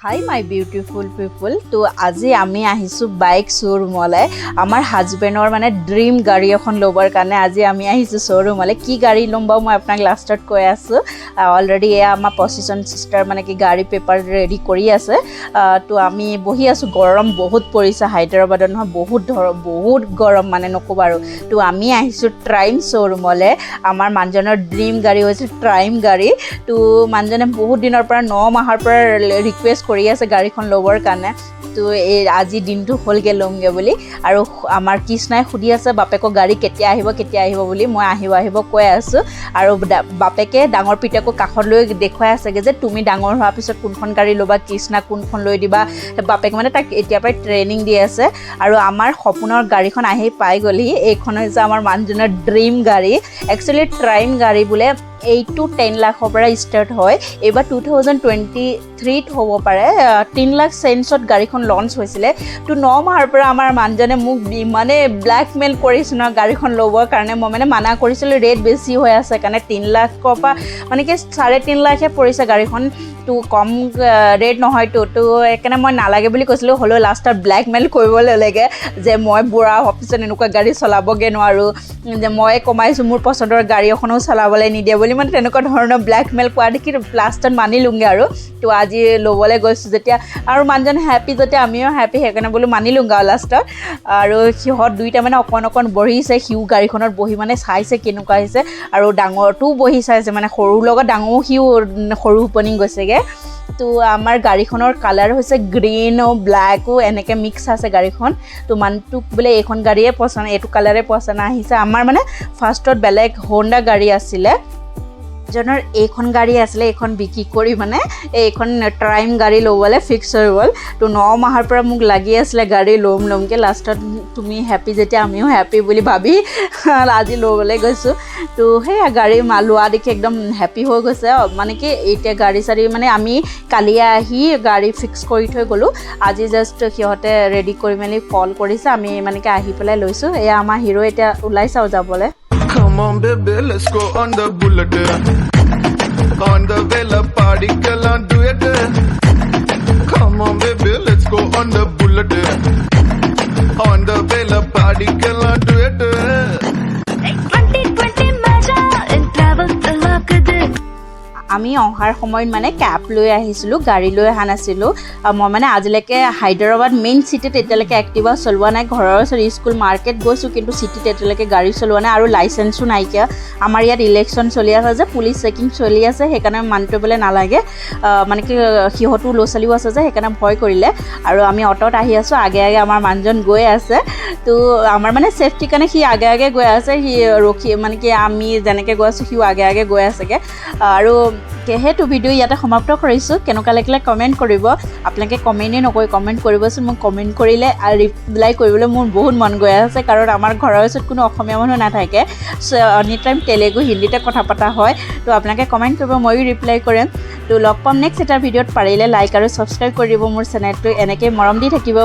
Hi my beautiful পিপল। তো আজি আমি আহিছোঁ বাইক শ্ব'ৰুমলৈ। আমাৰ হাজবেণ্ডৰ মানে ড্ৰিম গাড়ী এখন ল'বৰ কাৰণে আজি আমি আহিছোঁ শ্ব'ৰুমলৈ। কি গাড়ী ল'ম বাৰু মই আপোনাক লাষ্টত কৈ আছোঁ। অলৰেডি এয়া আমাৰ পজিশ্যন চিষ্টাৰ মানে কি গাড়ী পেপাৰ ৰেডি কৰি আছে। তো আমি বহি আছোঁ, গৰম বহুত পৰিছে হায়দৰাবাদত নহয়, বহুত গৰম মানে নক'ব আৰু। তো আমি আহিছোঁ ট্ৰাইম শ্ব'ৰুমলৈ। আমাৰ মানুহজনৰ ড্ৰিম গাড়ী হৈছে ট্ৰাইম গাড়ী। তো মানুহজনে বহুত দিনৰ পৰা 9 মাহৰ পৰা ৰিকুৱেষ্ট কৰি আছে গাড়ীখন ল'বৰ কাৰণে। তো এই আজি দিনটো হ'লগৈ ল'মগৈ বুলি। আৰু আমাৰ কৃষ্ণাই সুধি আছে বাপেকৰ গাড়ী কেতিয়া আহিব বুলি। মই আহিব কৈ আছোঁ। আৰু বাপেকে ডাঙৰ পিতেকক কাষত লৈ দেখুৱাই আছেগৈ যে তুমি ডাঙৰ হোৱাৰ পিছত কোনখন গাড়ী ল'বা, কৃষ্ণাক কোনখন লৈ দিবা। বাপেকে মানে তাক এতিয়াৰ পৰাই ট্ৰেইনিং দি আছে। আৰু আমাৰ সপোনৰ গাড়ীখন আহি পাই গ'লহি। এইখন হৈছে আমাৰ মানুহজনৰ ড্ৰিম গাড়ী। একচুৱেলি ট্ৰাইম গাড়ী বোলে 8 to 10 লাখৰ পৰা ষ্টাৰ্ট হয়। এইবাৰ 2023 হ'ব পাৰে 3 লাখ চেঞ্চত গাড়ীখন লঞ্চ হৈছিলে। তো 9 মাহৰ পৰা আমাৰ মানুহজনে মোক ইমানে ব্লেকমেইল কৰিছে ন গাড়ীখন ল'বৰ কাৰণে। মই মানে মানা কৰিছিলোঁ, ৰেট বেছি হৈ আছে কাৰণে 3 লাখৰ পৰা মানে কি 3.5 লাখহে পৰিছে গাড়ীখন। তো কম ৰেট নহয়তো। তো সেইকাৰণে মই নালাগে বুলি কৈছিলোঁ। হ'লেও লাষ্টত ব্লেকমেইল কৰিবলৈ লাগে যে মই বুঢ়া হোৱাৰ পিছত এনেকুৱা গাড়ী চলাবগৈ নোৱাৰোঁ, যে মই কমাইছোঁ মোৰ পচন্দৰ গাড়ী এখনো চলাবলৈ নিদিয়ে বুলি মানে তেনেকুৱা ধৰণৰ ব্লেকমেইল কৰা দেখি লাষ্টত মানিলোঁগৈ আৰু। তো আজি ল'বলৈ গৈছোঁ যেতিয়া আৰু মানুহজন হেপী যেতিয়া আমিও হেপী, সেইকাৰণে বোলো মানিলোঁগৈ আৰু লাষ্টত। আৰু সিহঁত দুইটা মানে অকণ বহিছে। সিও গাড়ীখনত বহি মানে চাইছে কেনেকুৱা হৈছে, আৰু ডাঙৰটোও বহি চাইছে মানে সৰুৰ লগত ডাঙৰো সিও সৰু ওপেনিং গৈছেগৈ। তো আমাৰ গাড়ীখনৰ কালাৰ হৈছে গ্ৰীনো ব্লেকো এনেকৈ মিক্স আছে গাড়ীখন। তো মানুহটোক বোলে এইখন গাড়ীয়ে পচন্দ, এইটো কালাৰে পচন্দ আহিছে। আমাৰ মানে ফাৰ্ষ্টত বেলেগ হোণ্ডা গাড়ী আছিলে, জনৰ এইখন গাড়ী আছিলে। এইখন বিক্ৰী কৰি মানে এইখন ট্ৰাইম গাড়ী ল'বলৈ ফিক্স হৈ গ'ল। তো 9 মাহৰ পৰা মোক লাগি আছিলে গাড়ী ল'মকৈ। লাষ্টত তুমি হেপী যেতিয়া আমিও হেপী বুলি ভাবি আজি ল'বলৈ গৈছোঁ। তো সেয়া গাড়ী লোৱা দেখি একদম হেপী হৈ গৈছে। মানে কি এতিয়া গাড়ী চাড়ী মানে আমি কালি আহি গাড়ী ফিক্স কৰি থৈ গ'লোঁ। আজি জাষ্ট সিহঁতে ৰেডি কৰি মেলি কল কৰিছে, আমি মানে কি আহি পেলাই লৈছোঁ। এয়া আমাৰ হিৰো এতিয়া ওলাইছে আৰু যাবলৈ। Come on baby, let's go on the bullet. On the way la party kala do it. Come on baby, let's go on the bullet. On the way la party kala do it. 2020 maja in travel talakde. আমি অহাৰ সময়ত মানে cab লৈ আহিছিলোঁ, গাড়ী লৈ অহা নাছিলোঁ। মই মানে আজিলৈকে হায়দৰাবাদ মেইন চিটিত এতিয়ালৈকে এক্টিভা চলোৱা নাই। ঘৰৰ ওচৰত স্কুল মাৰ্কেট গৈছোঁ, কিন্তু চিটিত এতিয়ালৈকে গাড়ী চলোৱা নাই। আৰু লাইচেঞ্চো নাইকিয়া। আমাৰ ইয়াত ইলেকশ্যন চলি আছে যে, পুলিচ চেকিং চলি আছে, সেইকাৰণে মানুহটো বোলে নালাগে। মানে কি সিহঁতো ল'ৰা ছোৱালীও আছে যে, সেইকাৰণে ভয় কৰিলে। আৰু আমি অট'ত আহি আছোঁ, আগে আমাৰ মানুহজন গৈ আছে। তো আমাৰ মানে ছেফটিৰ কাৰণে সি আগে গৈ আছে। সি ৰখি মানে কি আমি যেনেকৈ গৈ আছোঁ সিও আগে গৈ আছেগৈ। আৰু সেইটো ভিডিঅ' ইয়াতে সমাপ্ত কৰিছোঁ। কেনেকুৱা লাগিলে কমেণ্ট কৰিব। আপোনালোকে কমেণ্টেই নকৰি কমেণ্ট কৰিবচোন। মোক কমেণ্ট কৰিলে আৰু ৰিপ্লাই কৰিবলৈ মোৰ বহুত মন গৈ আছে, কাৰণ আমাৰ ঘৰৰ ওচৰত কোনো অসমীয়া মানুহ নাথাকে। এনি টাইম তেলেগু হিন্দীতে কথা পতা হয়। তো আপোনালোকে কমেণ্ট কৰিব, ময়ো ৰিপ্লাই কৰিম। তো লগ পাম নেক্সট এটা ভিডিঅ'ত। পাৰিলে লাইক আৰু ছাবস্ক্ৰাইব কৰি দিব মোৰ চেনেলটো। এনেকৈ মৰম দি থাকিব।